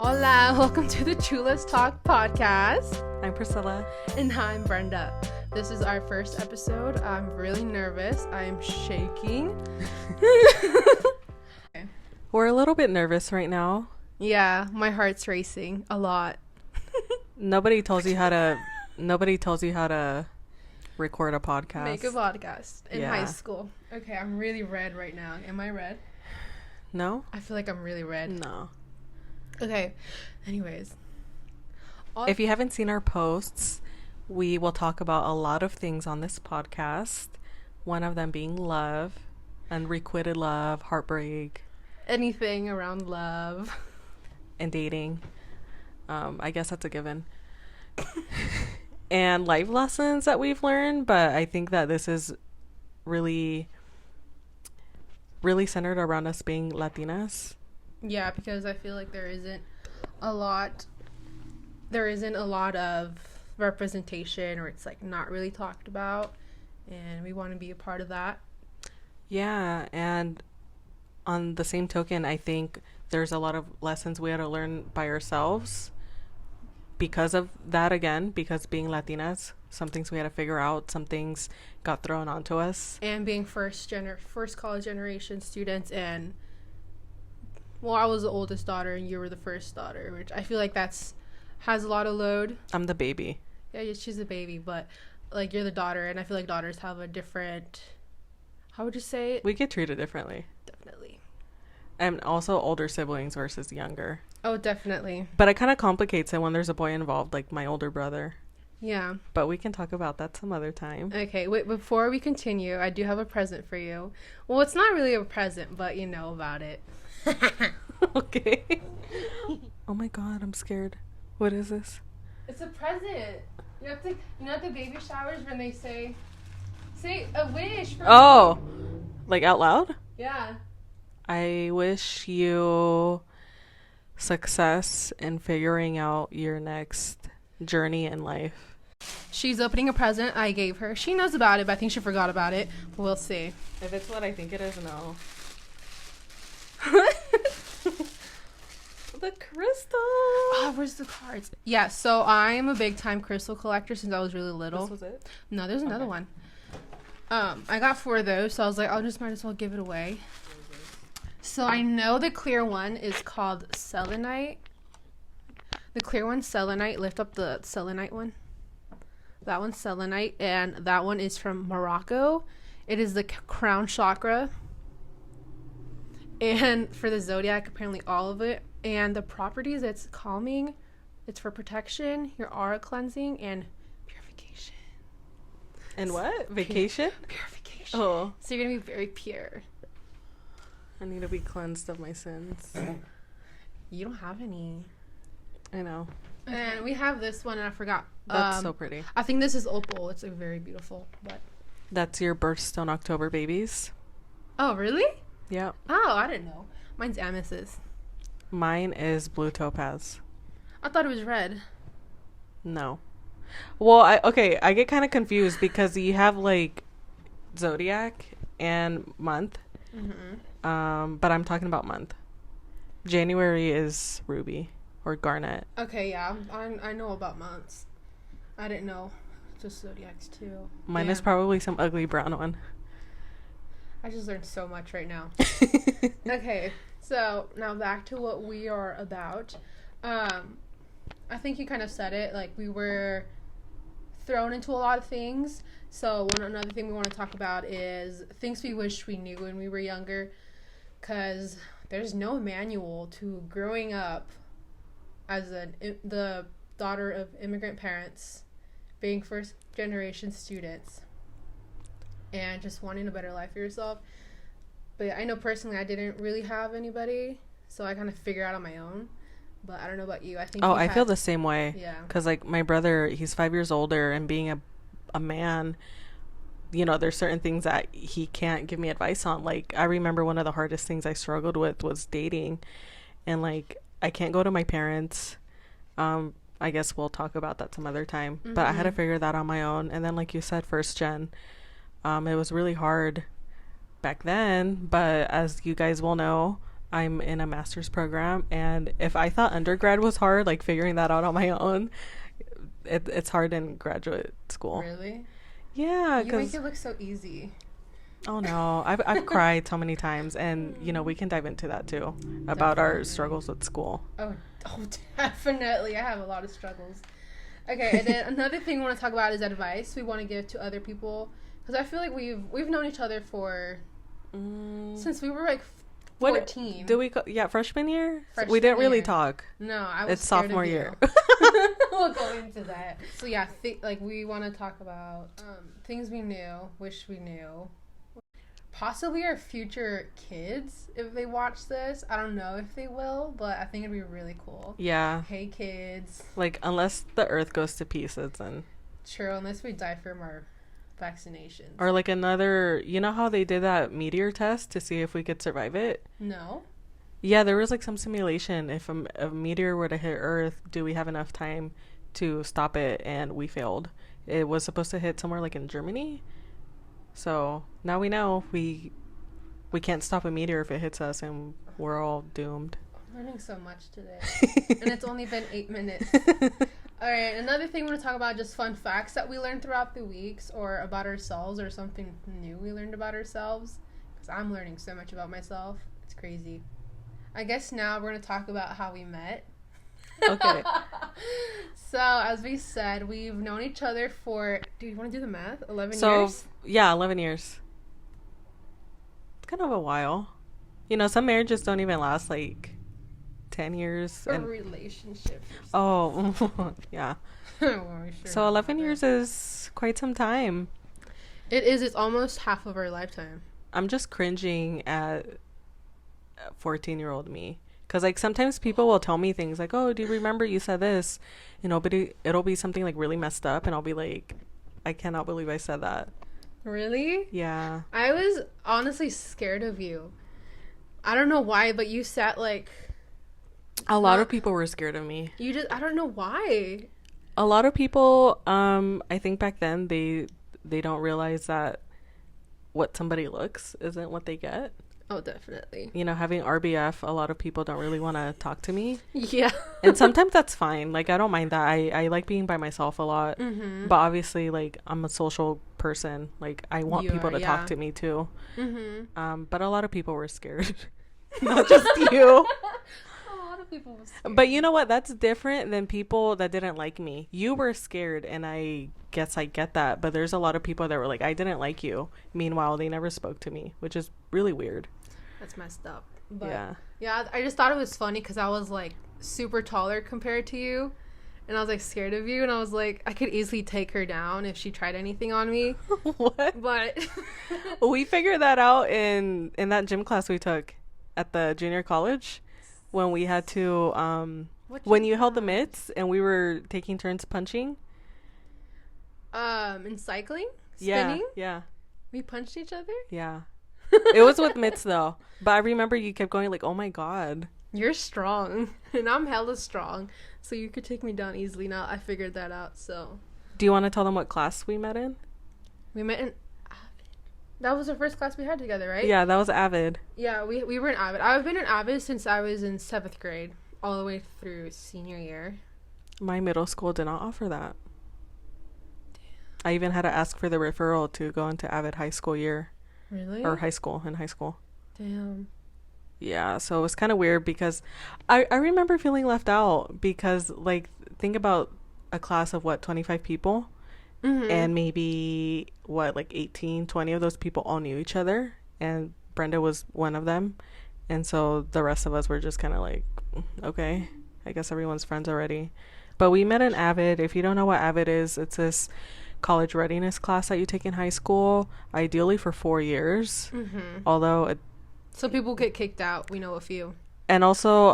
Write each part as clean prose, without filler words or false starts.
Hola, welcome to the Chulas Talk podcast. I'm Priscilla. And I'm Brenda. This is our first episode. I'm really nervous. I'm shaking. We're a little bit nervous right now. Yeah, my heart's racing a lot. Nobody tells you how to record a podcast. Make a podcast in high school. Okay, I'm really red right now. Am I red? No? I feel like I'm really red. No. Okay, anyways. If you haven't seen our posts, we will talk about a lot of things on this podcast. One of them being love, unrequited love, heartbreak. Anything around love. And dating. I guess that's a given. And life lessons that we've learned, but I think that this is really centered around us being Latinas. Yeah, because I feel like there isn't a lot of representation, or it's like not really talked about, and we want to be a part of that. Yeah, and on the same token, I think there's a lot of lessons we had to learn by ourselves because of that, again, because being Latinas, some things we had to figure out, some things got thrown onto us. And being first college generation students, and well, I was the oldest daughter and you were the first daughter, which I feel like has a lot of load. I'm the baby. Yeah, she's a baby, but like you're the daughter, and I feel like daughters have a different, how would you say it? We get treated differently. Definitely. And also older siblings versus younger. Oh, definitely. But it kind of complicates it when there's a boy involved, like my older brother. Yeah. But we can talk about that some other time. Okay, wait, before we continue, I do have a present for you. Well, it's not really a present, but you know about it. Okay. Oh my god, I'm scared. What is this? It's a present. You have to, at the baby showers when they say a wish for Oh, like out loud? Yeah. I wish you success in figuring out your next journey in life. She's opening a present I gave her. She knows about it, but I think she forgot about it. We'll see. If it's what I think it is, no. The crystal. Oh, where's the cards? Yeah, so I am a big time crystal collector since I was really little. This was it? No, there's another one. I got 4 of those, so I was like, might as well give it away. So I know the clear one is called Selenite. The clear one's Selenite. Lift up the Selenite one. That one's Selenite, and that one is from Morocco. It is the crown chakra. And for the zodiac, apparently all of it. And the properties, it's calming, it's for protection, your aura cleansing, and purification. And what? Vacation? Purification. Oh. So you're going to be very pure. I need to be cleansed of my sins. You don't have any. I know. And we have this one, and I forgot. That's so pretty. I think this is opal. It's like very beautiful. But That's your birthstone October babies. oh, really? Yeah. Oh, I didn't know. Mine's amethyst. Mine is blue topaz. I thought it was red. No. Well, I get kind of confused because you have like zodiac and month. Mm-hmm. But I'm talking about month. January is ruby or garnet. Okay, yeah. I know about months. I didn't know. Just zodiacs too. Mine is probably some ugly brown one. I just learned so much right now. Okay, so now back to what we are about. I think you kind of said it. Like, we were thrown into a lot of things. So another thing we want to talk about is things we wish we knew when we were younger. Because there's no manual to growing up as the daughter of immigrant parents, being first generation students, and just wanting a better life for yourself. But I know personally I didn't really have anybody, so I kind of figured out on my own. But I don't know about you. I think I feel the same way. Yeah. Because like my brother, he's 5 years older, and being a man, you know, there's certain things that he can't give me advice on. Like, I remember one of the hardest things I struggled with was dating, and like I can't go to my parents. I guess we'll talk about that some other time. Mm-hmm. But I had to figure that on my own. And then, like you said, first gen. It was really hard back then, but as you guys will know, I'm in a master's program, and if I thought undergrad was hard, like figuring that out on my own, it's hard in graduate school. Really? Yeah, you make it look so easy. Oh no, I've cried so many times, and we can dive into that too, about our struggles with school. Oh, definitely. I have a lot of struggles. Okay, and then another thing we want to talk about is advice we want to give to other people, because I feel like we've known each other for since we were like 14. Do we go? Yeah, freshman year. We didn't really talk. No, I was. It's sophomore year. We'll go into that. So yeah, like we want to talk about things we knew, wish we knew. Possibly our future kids, if they watch this. I don't know if they will, but I think it'd be really cool. Yeah. Hey, kids. Like, unless the earth goes to pieces, and true, unless we die from our vaccinations. Or like another, you know how they did that meteor test to see if we could survive it? No. Yeah, there was like some simulation. If a meteor were to hit Earth, do we have enough time to stop it? And we failed. It was supposed to hit somewhere like in Germany. So now we know we can't stop a meteor if it hits us, and we're all doomed. I'm learning so much today. And it's only been 8 minutes. All right, another thing we want to talk about, just fun facts that we learned throughout the weeks, or about ourselves, or something new we learned about ourselves. Because I'm learning so much about myself. It's crazy. I guess now we're going to talk about how we met. Okay. So, as we said, we've known each other for, do you want to do the math? 11 years? Yeah, 11 years. It's kind of a while. Some marriages don't even last like 10 years. Or relationships. Oh, yeah. So 11 years is quite some time. It is. It's almost half of our lifetime. I'm just cringing at 14-year-old me. Because, like, sometimes people will tell me things like, oh, do you remember you said this? But it'll be something, like, really messed up. And I'll be like, I cannot believe I said that. Really? Yeah. I was honestly scared of you. I don't know why, but you sat, like... A lot of people were scared of me. I don't know why. A lot of people, I think back then, they don't realize that what somebody looks isn't what they get. Oh, definitely. Having RBF, a lot of people don't really want to talk to me. Yeah. And sometimes that's fine. Like, I don't mind that. I like being by myself a lot. Mm-hmm. But obviously, like, I'm a social person. Like, I want people to talk to me, too. Mm-hmm. But a lot of people were scared. Not just you. A lot of people were scared. But you know what? That's different than people that didn't like me. You were scared, and I guess I get that. But there's a lot of people that were like, I didn't like you. Meanwhile, they never spoke to me, which is really weird. That's messed up. But yeah, I just thought it was funny because I was like super taller compared to you, and I was like scared of you, and I was like, I could easily take her down if she tried anything on me. What? But we figured that out in that gym class we took at the junior college when we had to when you held the mitts and we were taking turns punching. In cycling, spinning. Yeah. We punched each other. Yeah. It was with mitts though, but I remember you kept going like, oh my god, you're strong and I'm hella strong, so you could take me down easily. Now I figured that out. So do you want to tell them what class we met in? We met in Avid. That was the first class we had together, right? Yeah, that was Avid. Yeah, we were in Avid. I've been in Avid since I was in 7th grade all the way through senior year. My middle school did not offer that. Damn. I even had to ask for the referral to go into Avid high school year. Really? Or high school. Damn. Yeah, so it was kind of weird because I remember feeling left out because, like, think about a class of, 25 people? Mm-hmm. And maybe, 18, 20 of those people all knew each other. And Brenda was one of them. And so the rest of us were just kind of like, okay, I guess everyone's friends already. But we met in Avid. If you don't know what Avid is, it's this college readiness class that you take in high school, ideally for 4 years. Mm-hmm. Although some people get kicked out. We know a few. And also,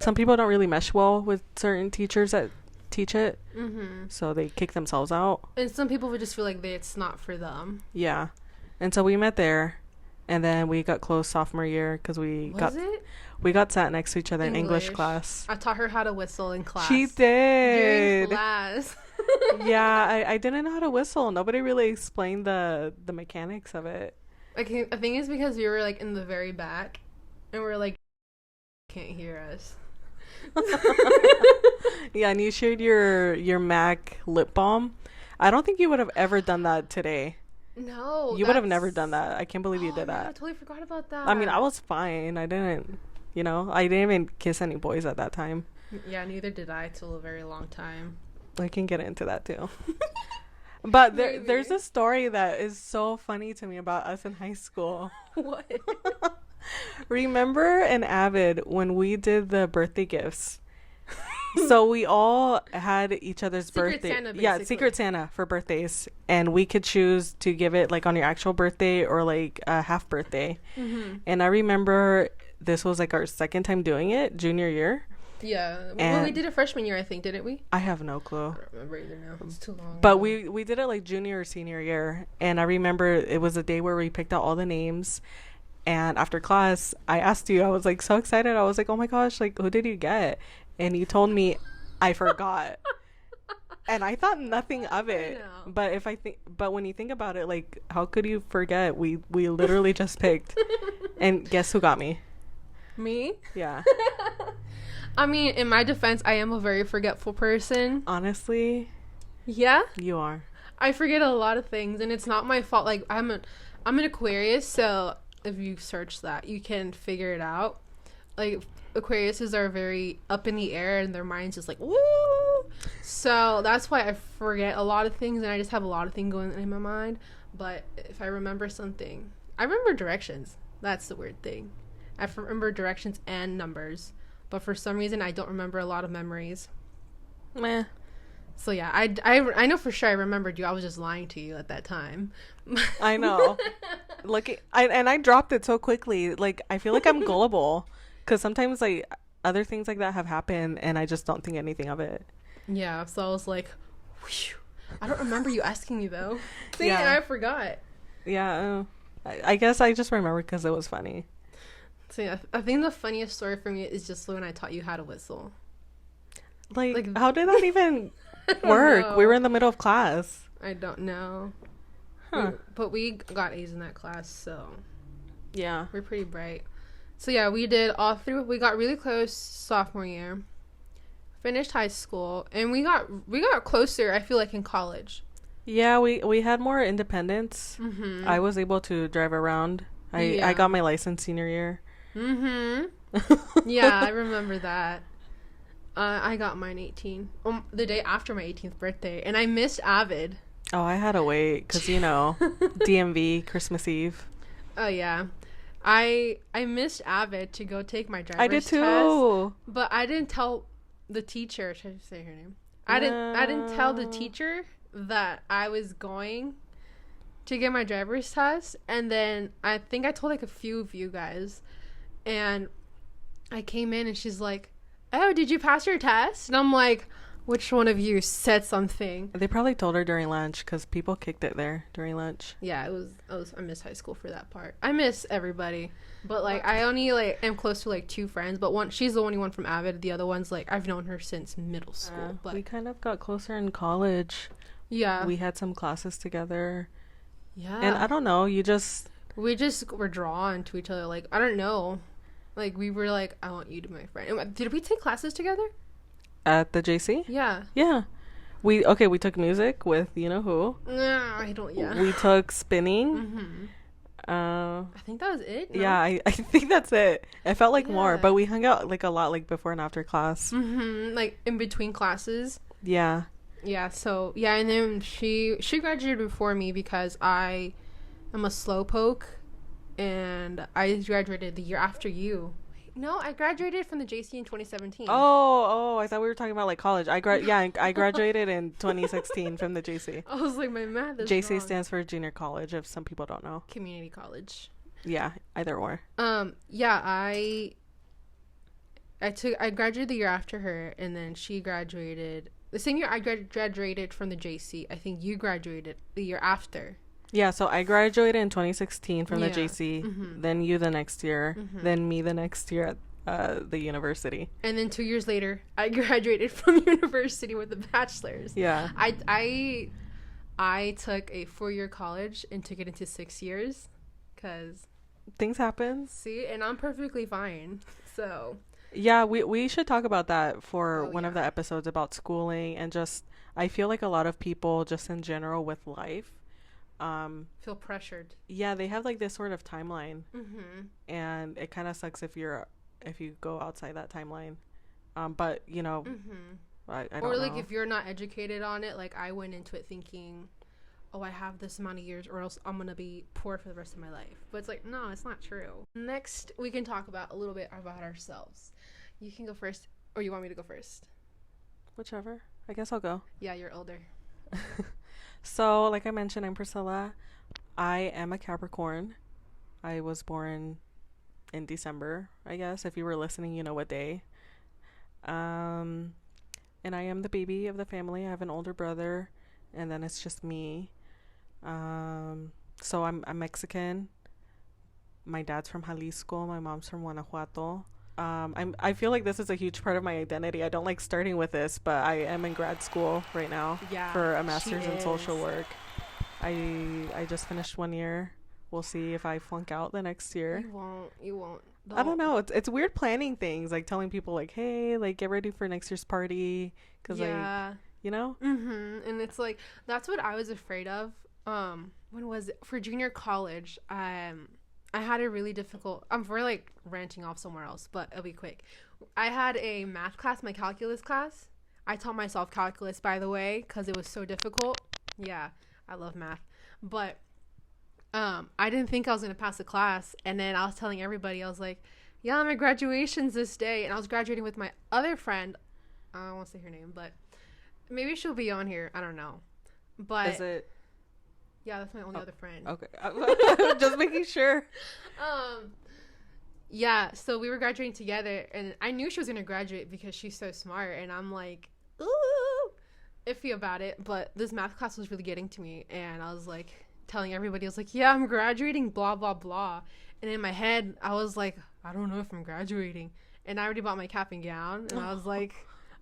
some people don't really mesh well with certain teachers that teach it. Mm-hmm. So they kick themselves out. And some people would just feel like it's not for them. Yeah. And so we met there. And then we got close sophomore year because we got sat next to each other in English class. I taught her how to whistle in class. She did. During class. Yeah, I didn't know how to whistle. Nobody really explained the mechanics of it. I think it's because we were like in the very back, and we're like can't hear us. Yeah, and you shared your MAC lip balm. I don't think you would have ever done that today. No, You would have never done that. I can't believe you did man, I that. totally forgot about that. I mean, I was fine. I didn't, I didn't even kiss any boys at that time. Yeah, neither did I till a very long time. I can get into that too. But Maybe. there's a story that is so funny to me about us in high school. What? Remember in Avid when we did the birthday gifts? So we all had each other's birthday. Santa, yeah, Secret Santa for birthdays, and we could choose to give it like on your actual birthday or like a half birthday. Mm-hmm. And I remember this was like our second time doing it, junior year. Yeah, And we did it freshman year, I think, didn't we? I have no clue. I don't remember either now. It's too long. But we did it like junior or senior year, and I remember it was a day where we picked out all the names. And after class, I asked you, I was like so excited. I was like, oh my gosh, like who did you get? And you told me I forgot. And I thought nothing of it. But when you think about it, like how could you forget? We literally just picked. And guess who got me? Me? Yeah. I mean, in my defense, I am a very forgetful person. Honestly, Yeah? you are. I forget a lot of things, and it's not my fault. Like, I'm an Aquarius, so if you search that, you can figure it out. Like, Aquariuses are very up in the air, and their mind's just like, woo! So that's why I forget a lot of things, and I just have a lot of things going in my mind. But if I remember something, I remember directions. That's the weird thing. I remember directions and numbers, but for some reason, I don't remember a lot of memories. Meh. So yeah, I know for sure I remembered you. I was just lying to you at that time. I know. I dropped it so quickly. Like I feel like I'm gullible, because sometimes like other things like that have happened, and I just don't think anything of it. Yeah, so I was like, whew. I don't remember you asking me though. See, Yeah. I forgot. Yeah, I guess I just remember because it was funny. So yeah, I think the funniest story for me is just when I taught you how to whistle. Like how did that even I work? don't We know. were in the middle of class. I don't know. Huh. But we got A's in that class, so Yeah. we're pretty bright. So yeah, we did all through. We got really close sophomore year, finished high school, and we got closer. I feel like in college. Yeah, we had more independence. Mm-hmm. I was able to drive around. I got my license senior year. Mm-hmm. Yeah, I remember that. I got mine 18. The day after my 18th birthday, and I missed Avid. Oh, I had to wait because DMV Christmas Eve. Oh yeah, I missed Avid to go take my driver's I did too. test, but I didn't tell the teacher. Should I say her name? I didn't tell the teacher that I was going to get my driver's test, and then I think I told like a few of you guys, and I came in and she's like, "Oh, did you pass your test?" And I'm like, which one of you said something? They probably told her during lunch because people kicked it there during lunch. Yeah, I miss high school for that part. I miss everybody, but like I only like am close to like two friends, but she's the only one from Avid. The other one's like I've known her since middle school. But we kind of got closer in college. Yeah, we had some classes together. Yeah, and I don't know, we just were drawn to each other. Like I don't know, like we were like, I want you to be my friend. Did we take classes together? At the JC? Yeah. We took music with you know who. I don't. Yeah. We took spinning. Mm-hmm. I think that was it. No? Yeah, I think that's it. I felt like more, but we hung out like a lot, like before and after class. Mm-hmm. Like in between classes. Yeah. Yeah. So yeah, and then she graduated before me because I am a slowpoke, and I graduated the year after you. No, I graduated from the JC in 2017. Oh, I thought we were talking about like college. I graduated in 2016 from the JC. I was like, my math is JC wrong. stands for junior college, if some people don't know. Community college. Yeah, either or. Yeah, I graduated the year after her, and then she graduated the same year I graduated from the JC. I think you graduated the year after. Yeah, so I graduated in 2016 from the JC, mm-hmm. then you the next year, mm-hmm. then me the next year at the university. And then 2 years later, I graduated from university with a bachelor's. Yeah. I took a 4-year college and took it into 6 years because... things happen. See, and I'm perfectly fine. So, Yeah, we should talk about that for Oh one of the yeah. episodes about schooling and just I feel like a lot of people just in general with life, um, Feel pressured. yeah, they have like this sort of timeline, Mm-hmm. and it kind of sucks if you go outside that timeline. But you know, Mm-hmm. I Or don't like know. if you're not educated on it, like I went into it thinking, oh, I have this amount of years, or else I'm gonna be poor for the rest of my life. But it's like, no, it's not true. Next, we can talk about a little bit about ourselves. You can go first, or you want me to go first? Whichever. I guess I'll go. Yeah, you're older. So, like I mentioned, I'm Priscilla. I am a Capricorn. I was born in December, I guess. If you were listening, you know what day. Um, and I am the baby of the family. I have an older brother, and then it's just me. So I'm Mexican. My dad's from Jalisco. My mom's from Guanajuato. I feel like this is a huge part of my identity. I don't like starting with this, but I am in grad school right now Yeah, for a she master's in social is. work. I just finished 1 year. We'll see if I flunk out the next year. You won't. You won't. I don't know. It's weird planning things, like telling people like, "Hey, like get ready for next year's party," because Yeah. like, you know. Mm-hmm. And it's like that's what I was afraid of. When was it for junior college? I had a really difficult. We're like ranting off somewhere else, but it'll be quick. I had a math class, my calculus class. I taught myself calculus, by the way, because it was so difficult. Yeah, I love math, but I didn't think I was gonna pass the class, and then I was telling everybody, I was like, "Yeah, my graduation's this day," and I was graduating with my other friend. I won't say her name, but maybe she'll be on here. I don't know, but Is it yeah, that's my only other friend. okay? Just making sure. Um, yeah, so we were graduating together, and I knew she was gonna graduate because she's so smart, and I'm like, ooh, iffy about it. But this math class was really getting to me, and I was like telling everybody, I was like, yeah, I'm graduating, blah blah blah. And in my head, I was like, I don't know if I'm graduating, and I already bought my cap and gown, and I was like,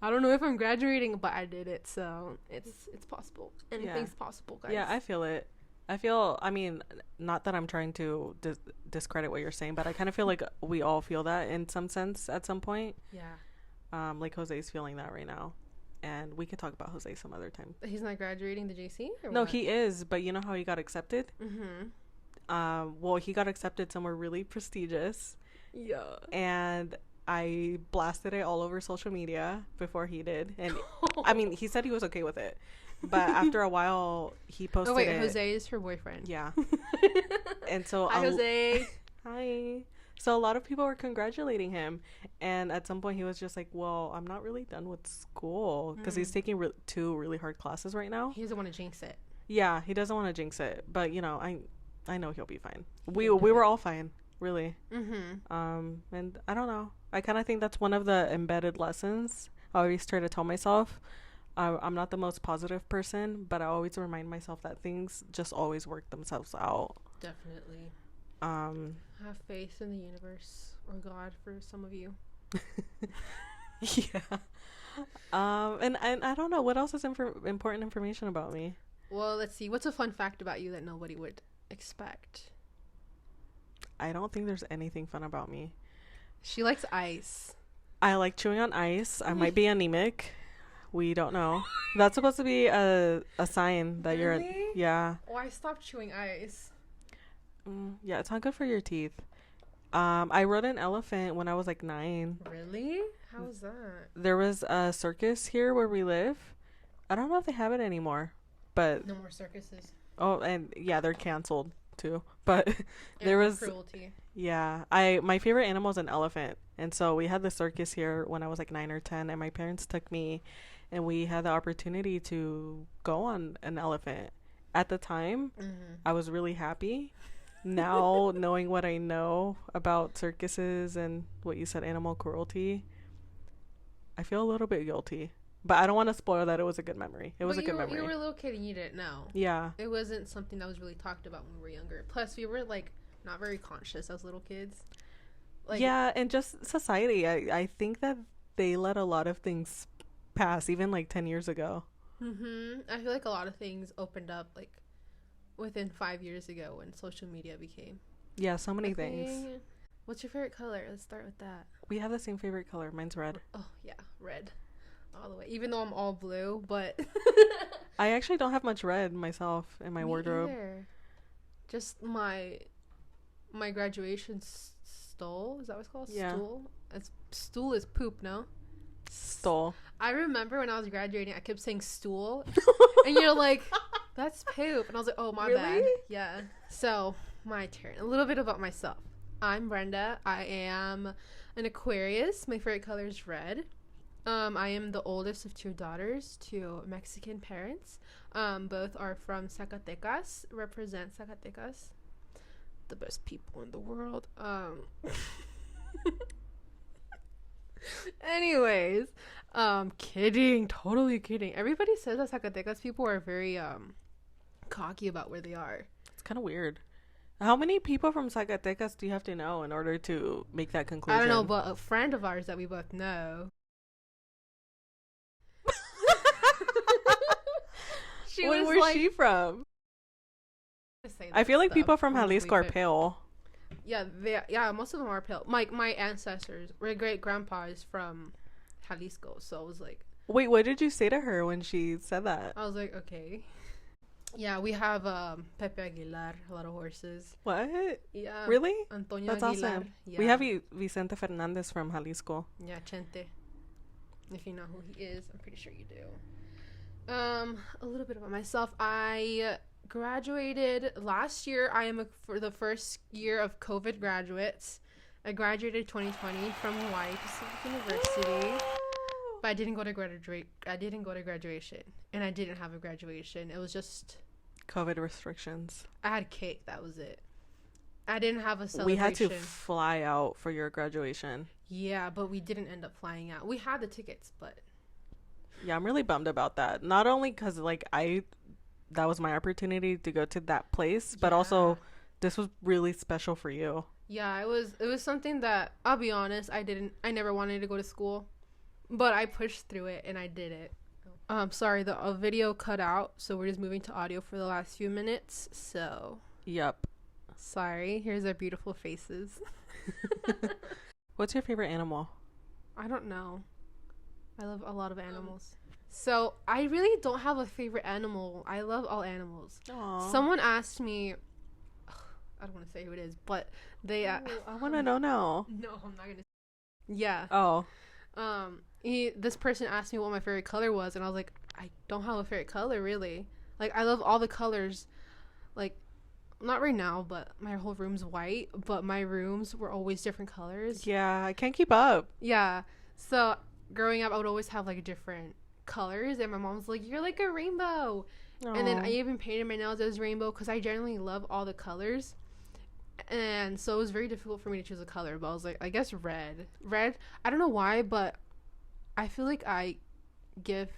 I don't know if I'm graduating, but I did it, so it's possible. Anything's possible, guys. Yeah, I feel it. I mean, not that I'm trying to discredit what you're saying, but I kind of feel like we all feel that in some sense at some point. Yeah. Like Jose's feeling that right now. And we could talk about Jose some other time. He's not graduating the JC? Or No, what? he is, but you know how he got accepted? Mm-hmm. Well, he got accepted somewhere really prestigious. Yeah. And I blasted it all over social media before he did. And I mean, he said he was okay with it. But after a while, he posted Oh, wait, it. Jose is her boyfriend. Yeah. And so Hi, Jose. Hi. So a lot of people were congratulating him, and at some point he was just like, "Well, I'm not really done with school because he's taking two really hard classes right now." He doesn't want to jinx it. Yeah, he doesn't want to jinx it, but you know, I know he'll be fine. We were all fine, really. Mm-hmm. And I don't know. I kind of think that's one of the embedded lessons I always try to tell myself. I'm not the most positive person, but I always remind myself that things just always work themselves out. Definitely. Have faith in the universe or God for some of you. Yeah. And I don't know what else is important information about me. Well, let's see. What's a fun fact about you that nobody would expect? I don't think there's anything fun about me. She likes ice. I like chewing on ice. I might be anemic. We don't know. That's supposed to be a sign that Really? you're. Yeah. Oh, I stopped chewing ice. Yeah, it's not good for your teeth. I rode an elephant when I was like 9. Really? How was that? There was a circus here where we live. I don't know if they have it anymore, but No more circuses. oh, and yeah, they're canceled too. But there Animal was cruelty. yeah, my favorite animal is an elephant, and so we had the circus here when I was like 9 or 10, and my parents took me, and we had the opportunity to go on an elephant. At the time, I was really happy. Now, knowing what I know about circuses and what you said, animal cruelty, I feel a little bit guilty. But I don't want to spoil that it was a good memory. It was a good memory. You were a little kid and you didn't know. Yeah. It wasn't something that was really talked about when we were younger. Plus, we were like not very conscious as little kids. Like, yeah, and just society. I think that they let a lot of things pass, even like 10 years ago. I feel like a lot of things opened up like within 5 years ago when social media became. Yeah, so many things. What's your favorite color? Let's start with that. We have the same favorite color. Mine's red. Oh, yeah. Red. All the way. Even though I'm all blue, but... I actually don't have much red myself in my wardrobe. Either. Just my graduation stole. Is that what it's called? Yeah. Stool is poop, no? Stole. I remember when I was graduating, I kept saying stool. And you're like, that's poop. And I was like, oh, my bad. Yeah. So, my turn. A little bit about myself. I'm Brenda. I am an Aquarius. My favorite color is red. I am the oldest of 2 daughters to Mexican parents. Both are from Zacatecas. Represent Zacatecas. The best people in the world. Anyways, kidding. Totally kidding. Everybody says that Zacatecas people are very cocky about where they are. It's kind of weird. How many people from Zacatecas do you have to know in order to make that conclusion? I don't know, but a friend of ours that we both know. Where's she from? I feel like people from Jalisco are pale. Yeah, most of them are pale. My ancestors, my great grandpa is from Jalisco, so I was like, wait, what did you say to her when she said that? I was like, okay. Yeah, we have Pepe Aguilar, a lot of horses. What? Yeah. Really? Antonio That's Aguilar. awesome. Yeah. We have Vicente Fernandez from Jalisco. Yeah, Chente. If you know who he is, I'm pretty sure you do. A little bit about myself. I graduated last year. I am for the first year of COVID graduates. I graduated 2020 from Hawaii Pacific University. But I didn't go to graduation, and I didn't have a graduation. It was just COVID restrictions. I had cake. That was it. I didn't have a celebration. We had to fly out for your graduation. Yeah, but we didn't end up flying out. We had the tickets, but yeah, I'm really bummed about that. Not only because that was my opportunity to go to that place, but also this was really special for you. Yeah, it was something that, I'll be honest, I never wanted to go to school. But I pushed through it, and I did it. Sorry, the video cut out, so we're just moving to audio for the last few minutes. So, yep. Sorry. Here's our beautiful faces. What's your favorite animal? I don't know. I love a lot of animals. So, I really don't have a favorite animal. I love all animals. Aww. Someone asked me, I don't want to say who it is, but they... I want to know now. No, I'm not going to. Yeah. Oh. This person asked me what my favorite color was, and I was like, I don't have a favorite color, really. Like, I love all the colors. Like, not right now, but my whole room's white, but my rooms were always different colors. Yeah, I can't keep up. Yeah. So, growing up, I would always have, like, different colors, and my mom was like, you're like a rainbow. Aww. And then I even painted my nails as rainbow, because I generally love all the colors. And so it was very difficult for me to choose a color, but I was like, I guess red. I don't know why, but I feel like I give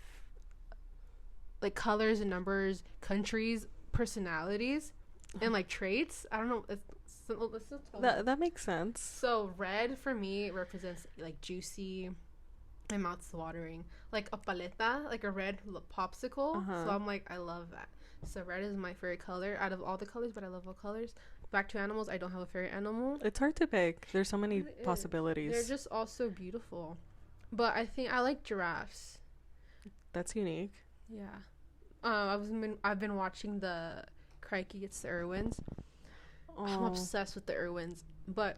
like colors and numbers, countries, personalities, and like traits. I don't know. That makes sense. So red for me represents like juicy. My mouth's watering. Like a paleta, like a red popsicle. So I'm like, I love that. So red is my favorite color out of all the colors, but I love all colors. Back to animals, I don't have a favorite animal. It's hard to pick. There's so many possibilities. They're just all so beautiful. But I think I like giraffes. That's unique. Yeah. I've been watching the Crikey, it's the Irwins. I'm obsessed with the Irwins. But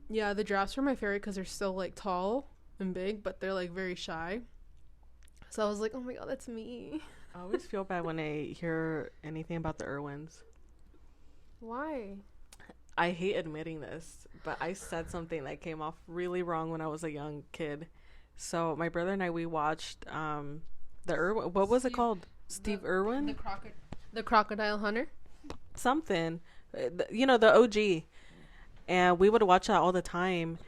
yeah, the giraffes were my favorite because they're so like tall and big, but they're like very shy. So I was like, oh my god, that's me. I always feel bad when I hear anything about the Irwins. Why? I hate admitting this, but I said something that came off really wrong when I was a young kid. So my brother and I, we watched the Irwin. What was it called? Steve Irwin? The Crocodile Hunter? Something. You know, the OG. And we would watch that all the time.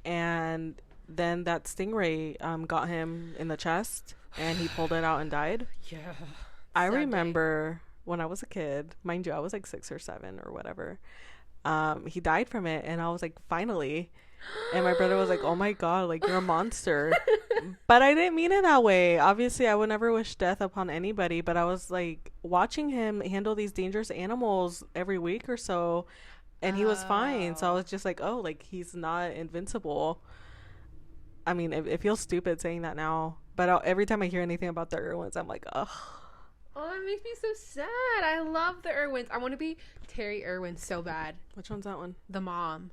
And then that stingray got him in the chest, and he pulled it out and died. Yeah. I remember when I was a kid, mind you, I was like 6 or 7 or whatever. He died from it, and I was like, finally. And my brother was like, oh my god, like, you're a monster. But I didn't mean it that way. Obviously, I would never wish death upon anybody, but I was like, watching him handle these dangerous animals every week or so, and he was fine. So I was just like, oh, like he's not invincible. I mean, it feels stupid saying that now, but every time I hear anything about the Irwins, I'm like, ugh. Oh, it makes me so sad. I love the Irwins. I want to be Terry Irwin so bad. Which one's that one? The mom.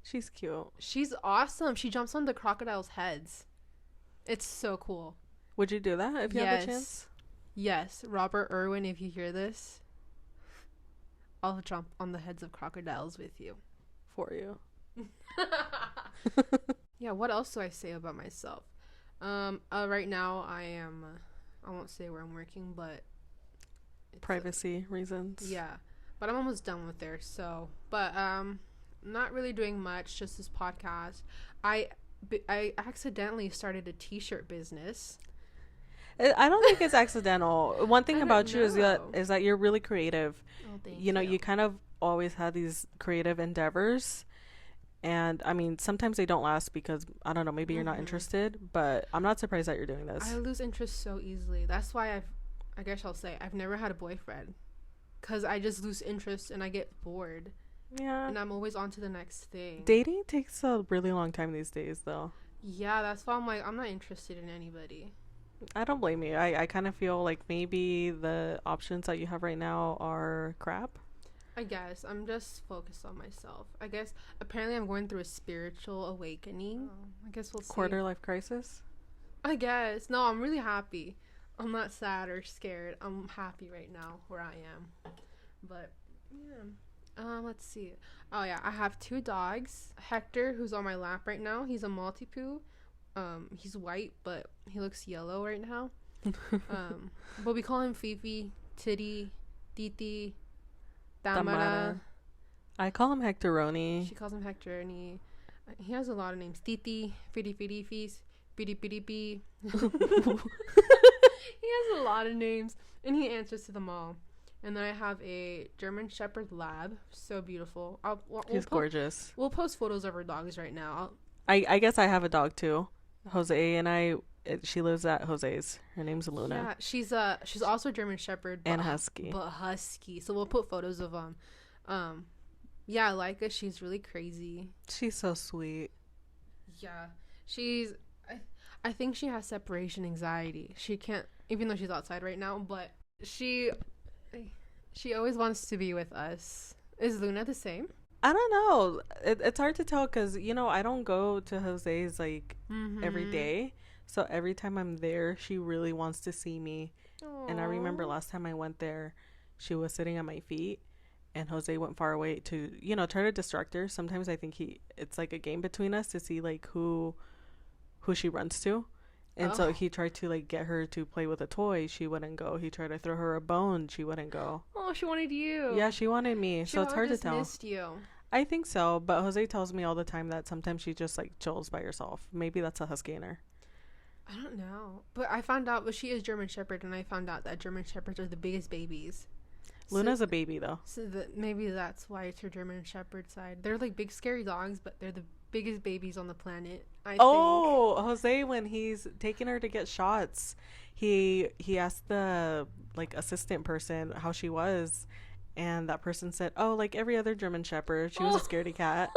She's cute. She's awesome. She jumps on the crocodile's heads. It's so cool. Would you do that if you had the chance? Yes. Robert Irwin, if you hear this, I'll jump on the heads of crocodiles with you. For you. Yeah, what else do I say about myself? Right now I won't say where I'm working, but privacy reasons. Yeah. But I'm almost done with there, so not really doing much, just this podcast. I accidentally started a t-shirt business. I don't think it's accidental. One thing about you is that you're really creative. Oh, thank you. You kind of always have these creative endeavors. And I mean, sometimes they don't last because I don't know, maybe you're not interested, but I'm not surprised that you're doing this. I lose interest so easily. That's why I guess I'll say I've never had a boyfriend, because I just lose interest and I get bored. Yeah. And I'm always on to the next thing. Dating takes a really long time these days, though. Yeah, that's why I'm like, I'm not interested in anybody. I don't blame you. I kind of feel like maybe the options that you have right now are crap. I guess I'm just focused on myself. I guess apparently I'm going through a spiritual awakening. I guess we'll see. Quarter life crisis? I guess. No, I'm really happy. I'm not sad or scared. I'm happy right now where I am. But yeah. Let's see. Oh yeah, I have 2 dogs. Hector, who's on my lap right now, he's a Maltipoo. He's white, but he looks yellow right now. But we call him Fifi, Titty, Titi, Tamara. I call him Hectoroni. She calls him Hector, and he has a lot of names. Titi, Fitty Fitty Fees, Bitty Bitty Bee. He has a lot of names, and he answers to them all. And then I have a German Shepherd Lab, so beautiful. He's gorgeous. We'll post photos of our dogs right now. I guess I have a dog too, Jose, and she lives at Jose's. Her name's Luna. Yeah, she's also German Shepherd and husky. But husky. So we'll put photos of them. Yeah, Leica, she's really crazy. She's so sweet. Yeah, I think she has separation anxiety. She can't, even though she's outside right now, but she always wants to be with us. Is Luna the same? I don't know. It's hard to tell because, I don't go to Jose's every day. So every time I'm there, she really wants to see me. Aww. And I remember last time I went there, she was sitting at my feet and Jose went far away to, try to distract her. Sometimes I think it's like a game between us to see who she runs to. And so he tried to get her to play with a toy. She wouldn't go. He tried to throw her a bone. She wouldn't go. Oh, she wanted you. Yeah, she wanted me. So it's hard to tell. Missed you. I think so. But Jose tells me all the time that sometimes she just chills by herself. Maybe that's a husky in her. I don't know. But I found out, she is German Shepherd, and I found out that German Shepherds are the biggest babies. Luna's a baby, though. So maybe that's why it's her German Shepherd side. They're big, scary dogs, but they're the biggest babies on the planet, I think. Jose, when he's taking her to get shots, he asked the assistant person how she was, and that person said, like every other German Shepherd, she was a scaredy cat.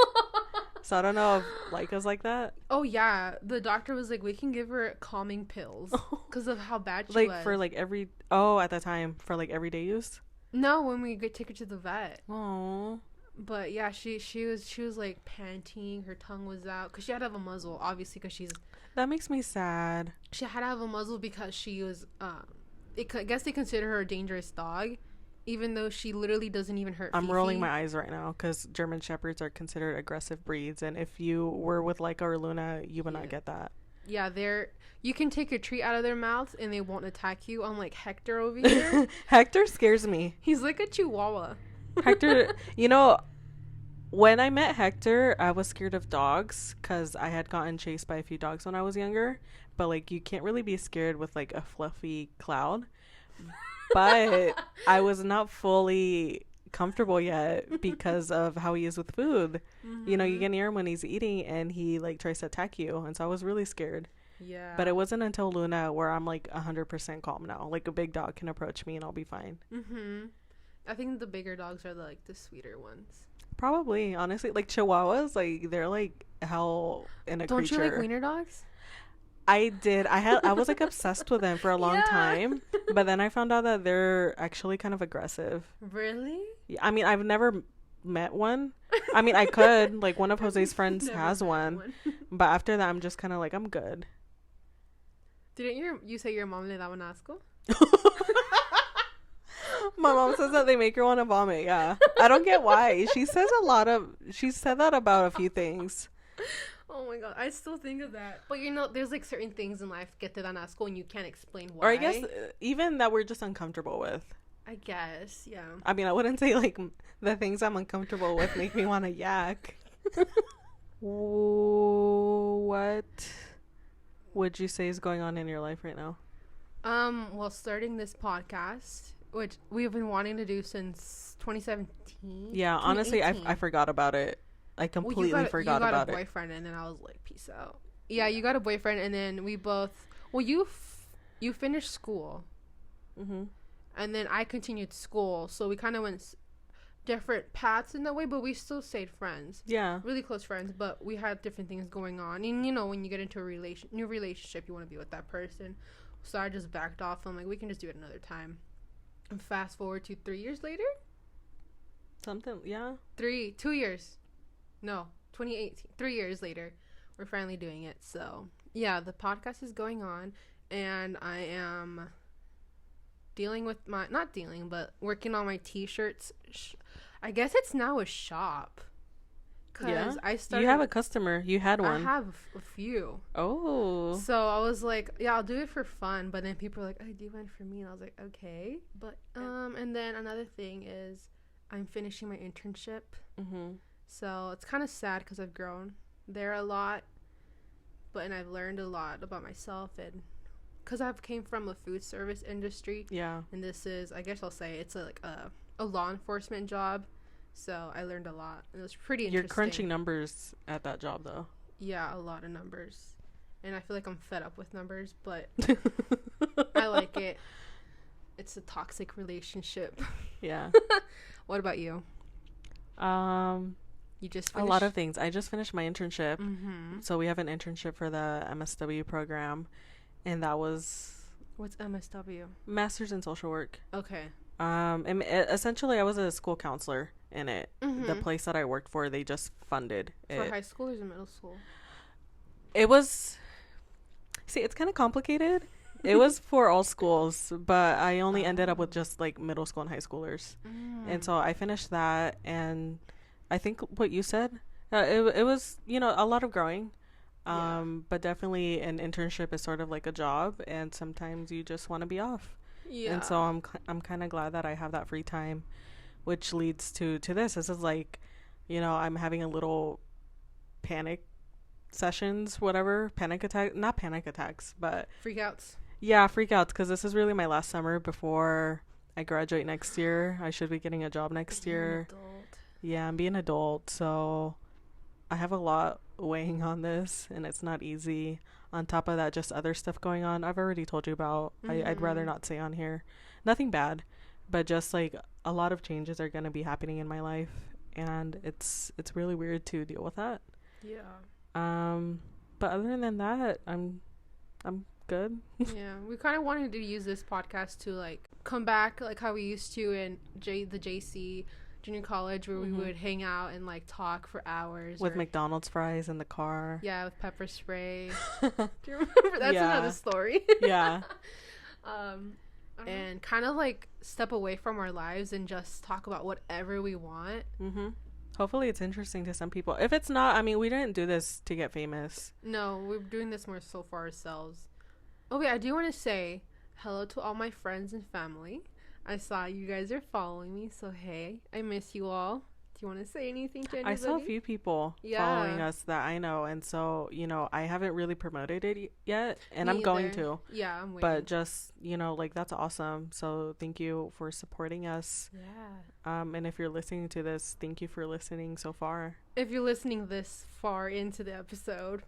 So I don't know if Leica's like that. Oh yeah, the doctor was like, we can give her calming pills because of how bad she was. For every at that time for everyday use. No, when we take her to the vet. Oh. But yeah, she was panting. Her tongue was out because she had to have a muzzle, obviously, because she's. That makes me sad. She had to have a muzzle because she was. I guess they consider her a dangerous dog, even though she literally doesn't even hurt. I'm rolling my eyes right now because German Shepherds are considered aggressive breeds, and if you were with Leica or Luna, you would not get that. Yeah, you can take a treat out of their mouths and they won't attack you. Unlike Hector over here. Hector scares me. He's like a chihuahua. Hector, when I met Hector, I was scared of dogs because I had gotten chased by a few dogs when I was younger. But you can't really be scared with a fluffy cloud. But I was not fully comfortable yet because of how he is with food. Mm-hmm. You get near him when he's eating and he tries to attack you, and so I was really scared. Yeah. But it wasn't until Luna where I'm 100% calm now. A big dog can approach me and I'll be fine. Mhm. I think the bigger dogs are the sweeter ones. Probably, honestly. Like, Chihuahuas, like, they're, like, hell in a Don't creature. you like wiener dogs? I did. I was, like, obsessed with them for a long time. But then I found out that they're actually kind of aggressive. Really? Yeah, I mean, I've never met one. I mean, I could. Like, one of Jose's friends has one. But after that, I'm just kind of like, I'm good. Didn't you say your mom le daban asco? My mom says that they make her want to vomit. Yeah. I don't get why. She said that about a few things. Oh my god, I still think of that. But there's like certain things in life que te dan asco and you can't explain why. Or I guess even that we're just uncomfortable with. I guess, yeah. I mean, I wouldn't say like the things I'm uncomfortable with make me want to yak. What would you say is going on in your life right now? Well, starting this podcast, which we've been wanting to do since 2017. Yeah, honestly, I forgot about it. I completely forgot about it. You got a boyfriend, and then I was like, peace out. Yeah, you got a boyfriend, and then we both. Well, you finished school, and then I continued school, so we kind of went different paths in that way, but we still stayed friends. Yeah, really close friends, but we had different things going on, and when you get into a new relationship, you want to be with that person. So I just backed off. I'm like, we can just do it another time. And fast forward to 3 years later. 2 years. No, 2018. 3 years later, we're finally doing it. So, yeah, the podcast is going on. And I am working on my t-shirts. I guess it's now a shop. Because you have a customer. You had one. I have a few. Oh. So I was like, yeah, I'll do it for fun. But then people are like, oh, do one for me. And I was like, okay. But, and then another thing is I'm finishing my internship. So it's kind of sad because I've grown there a lot. And I've learned a lot about myself. And because I've came from a food service industry. Yeah. And this is, I guess I'll say, it's a law enforcement job. So I learned a lot. It was pretty interesting. You're crunching numbers at that job, though. Yeah, a lot of numbers. And I feel like I'm fed up with numbers, but I like it. It's a toxic relationship. Yeah. What about you? You just finished? A lot of things. I just finished my internship. So we have an internship for the MSW program. And that was... What's MSW? Masters in Social Work. Okay. And essentially, I was a school counselor in it. The place that I worked for, they just funded it. For high school or middle school? It was... See, it's kind of complicated. It was for all schools, but I only ended up with just, like, middle school and high schoolers. And so I finished that, and I think what you said, it was, a lot of growing. But definitely an internship is sort of like a job, and sometimes you just want to be off. Yeah. And so I'm kind of glad that I have that free time, which leads to this. This is like, I'm having a little panic sessions, whatever, not panic attacks, but freakouts. Yeah, freakouts, because this is really my last summer before I graduate next year. I should be getting a job next year. Yeah, I'm being an adult, so I have a lot weighing on this, and it's not easy. On top of that, just other stuff going on I've already told you about. I'd rather not say on here. Nothing bad, but just like a lot of changes are going to be happening in my life, and it's really weird to deal with that. Yeah. But other than that, I'm good. Yeah, we kind of wanted to use this podcast to like come back like how we used to in the JC junior college, where we would hang out and like talk for hours with McDonald's fries in the car. Yeah, with pepper spray. Do you remember? That's another story. Yeah. And kind of like step away from our lives and just talk about whatever we want. Hopefully it's interesting to some people. If it's not, I mean, we didn't do this to get famous. No, we're doing this more so for ourselves. Okay, I do want to say hello to all my friends and family. I saw you guys are following me, so hey, I miss you all. Do you want to say anything to anybody? I saw a few people following us that I know, and so, I haven't really promoted it yet, and I'm going to. Yeah, I'm waiting. But just, like, that's awesome. So thank you for supporting us. Yeah. And if you're listening to this, thank you for listening so far. If you're listening this far into the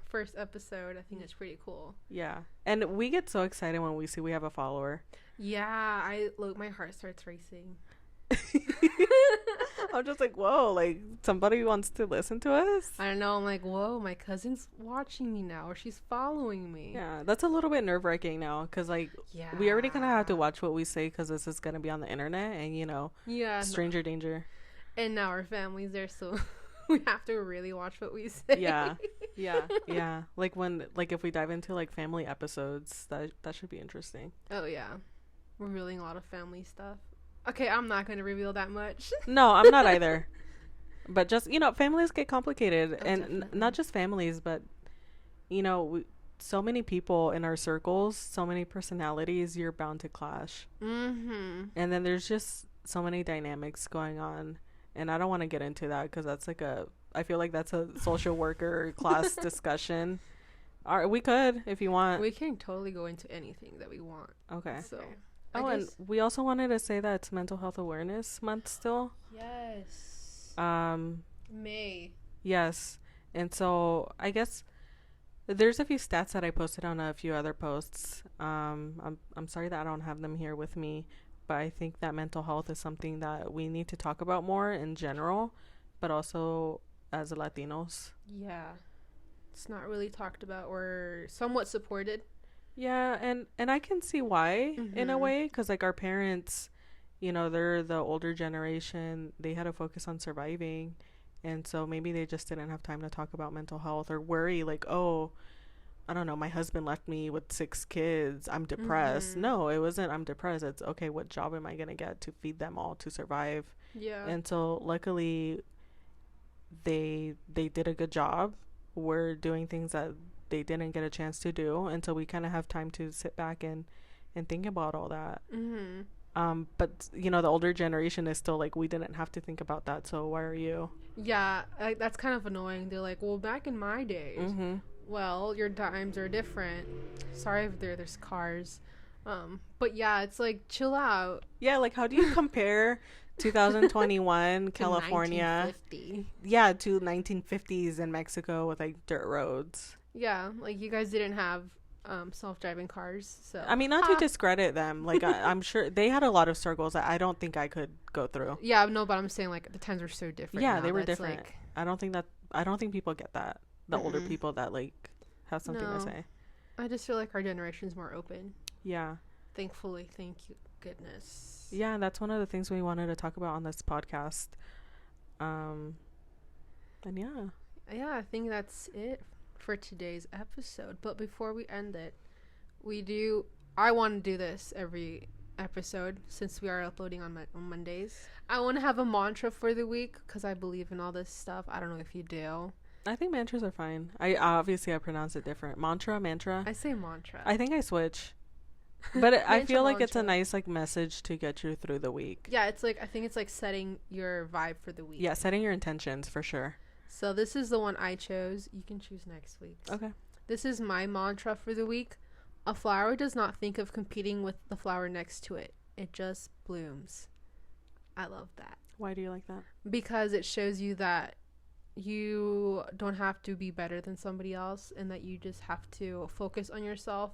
first episode, I think it's pretty cool. Yeah. And we get so excited when we see we have a follower. Yeah, my heart starts racing. I'm just like, whoa, like somebody wants to listen to us. I don't know. I'm like, whoa, my cousin's watching me now, or she's following me. Yeah, that's a little bit nerve-wracking now, because like we already kind of have to watch what we say, because this is going to be on the internet, and stranger danger. And now our family's there, so we have to really watch what we say. Yeah. Like if we dive into like family episodes, that should be interesting. Oh yeah, we're revealing a lot of family stuff. Okay, I'm not going to reveal that much. No, I'm not either. But just, families get complicated. Definitely. Not just families, but, so many people in our circles, so many personalities, you're bound to clash. Mm-hmm. And then there's just so many dynamics going on. And I don't want to get into that, because that's I feel like that's a social worker class discussion. We could, if you want. We can totally go into anything that we want. Okay. So... and we also wanted to say that it's Mental Health Awareness Month still. Yes. May. Yes. And so I guess there's a few stats that I posted on a few other posts. I'm sorry that I don't have them here with me, but I think that mental health is something that we need to talk about more in general, but also as Latinos. Yeah. It's not really talked about or somewhat supported. Yeah, and I can see why, in a way, because like our parents, they're the older generation. They had to focus on surviving, and so maybe they just didn't have time to talk about mental health or worry like, oh, I don't know, my husband left me with 6 kids, I'm depressed. No, it wasn't I'm depressed. It's, okay, what job am I gonna get to feed them all, to survive? Yeah. And so luckily they did a good job. We're doing things that they didn't get a chance to do, and so we kind of have time to sit back and think about all that. But the older generation is still like, we didn't have to think about that, so why are you? Yeah, that's kind of annoying. They're like, well, back in my days, well, your times are different. Sorry if there's cars, but yeah, it's like, chill out. Yeah, like how do you compare 2021 California 1950. Yeah, to 1950s in Mexico with like dirt roads? Yeah, like you guys didn't have self-driving cars, so I mean, not to discredit them, like I'm sure they had a lot of struggles that I don't think I could go through. Yeah, no, but I'm saying like the times were so different. Yeah, they were different. Like, I don't think people get that, the older people that like have something to say. I just feel like our generation's more open. Yeah, thankfully. Thank you goodness. Yeah, that's one of the things we wanted to talk about on this podcast. And yeah, I think that's it for today's episode. But before we end it, I want to do this every episode since we are uploading on Mondays. I want to have a mantra for the week because I believe in all this stuff. I don't know if you do. I think mantras are fine. I pronounce it different. Mantra. I say mantra. I think I switch. But I feel like it's a nice like message to get you through the week. Yeah, it's like, I think it's like setting your vibe for the week. Yeah, setting your intentions for sure. So this is the one I chose. You can choose next week. Okay. This is my mantra for the week. A flower does not think of competing with the flower next to it. It just blooms. I love that. Why do you like that? Because it shows you that you don't have to be better than somebody else, and that you just have to focus on yourself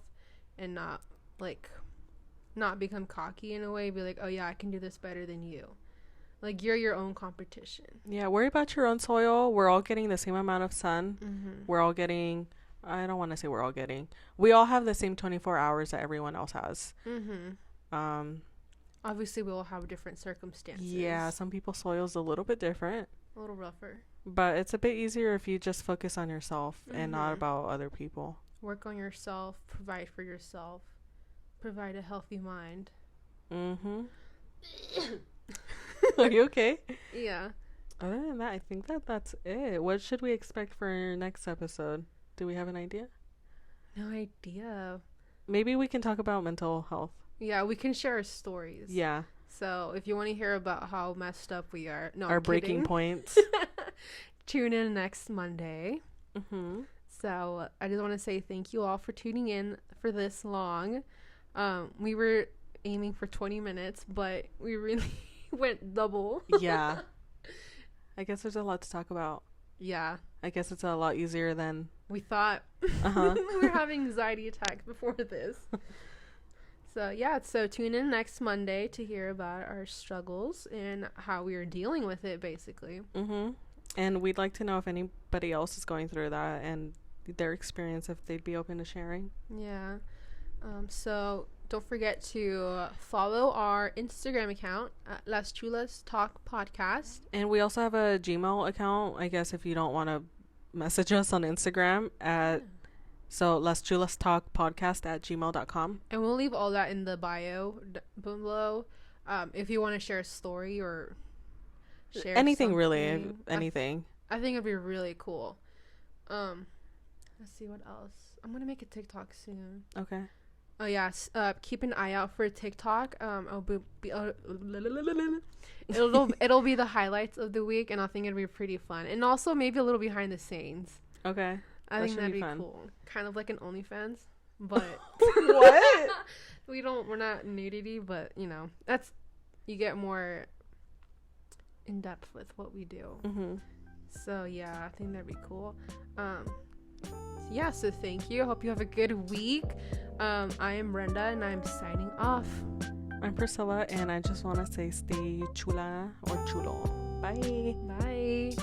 and not become cocky in a way. Be like, oh yeah, I can do this better than you. Like, you're your own competition. Yeah, worry about your own soil. We're all getting the same amount of sun. Mm-hmm. We're all getting... I don't want to say we're all getting. We all have the same 24 hours that everyone else has. Mm-hmm. Obviously, we all have different circumstances. Yeah, some people's soil's a little bit different. A little rougher. But it's a bit easier if you just focus on yourself and not about other people. Work on yourself. Provide for yourself. Provide a healthy mind. Mm-hmm. Are you okay? Yeah. Other than that, I think that's it. What should we expect for our next episode? Do we have an idea? No idea. Maybe we can talk about mental health. Yeah, we can share our stories. Yeah. So if you want to hear about how messed up we are, our breaking points, tune in next Monday. Mm-hmm. So I just want to say thank you all for tuning in for this long. We were aiming for 20 minutes, but we really went double. Yeah. I guess there's a lot to talk about. Yeah. I guess it's a lot easier than we thought. We were having anxiety attacks before this. So tune in next Monday to hear about our struggles and how we are dealing with it, basically. And we'd like to know if anybody else is going through that and their experience, if they'd be open to sharing. Yeah. So don't forget to follow our Instagram account at laschulastalk podcast. And we also have a Gmail account, I guess, if you don't want to message us on Instagram at so laschulastalkpodcast@gmail.com. And we'll leave all that in the bio below. If you want to share a story or share anything, something, really, anything. I think it'd be really cool. Let's see what else. I'm gonna make a TikTok soon. Okay. Oh yes. Keep an eye out for TikTok. It'll be the highlights of the week, and I think it'll be pretty fun, and also maybe a little behind the scenes. Okay. I think that'd be cool. Kind of like an OnlyFans, but what? We're not nudity, but you get more in depth with what we do. So yeah, I think that'd be cool. So thank you. I hope you have a good week. I am Brenda, and I'm signing off. I'm Priscilla, and I just want to say stay chula or chulo. Bye. Bye.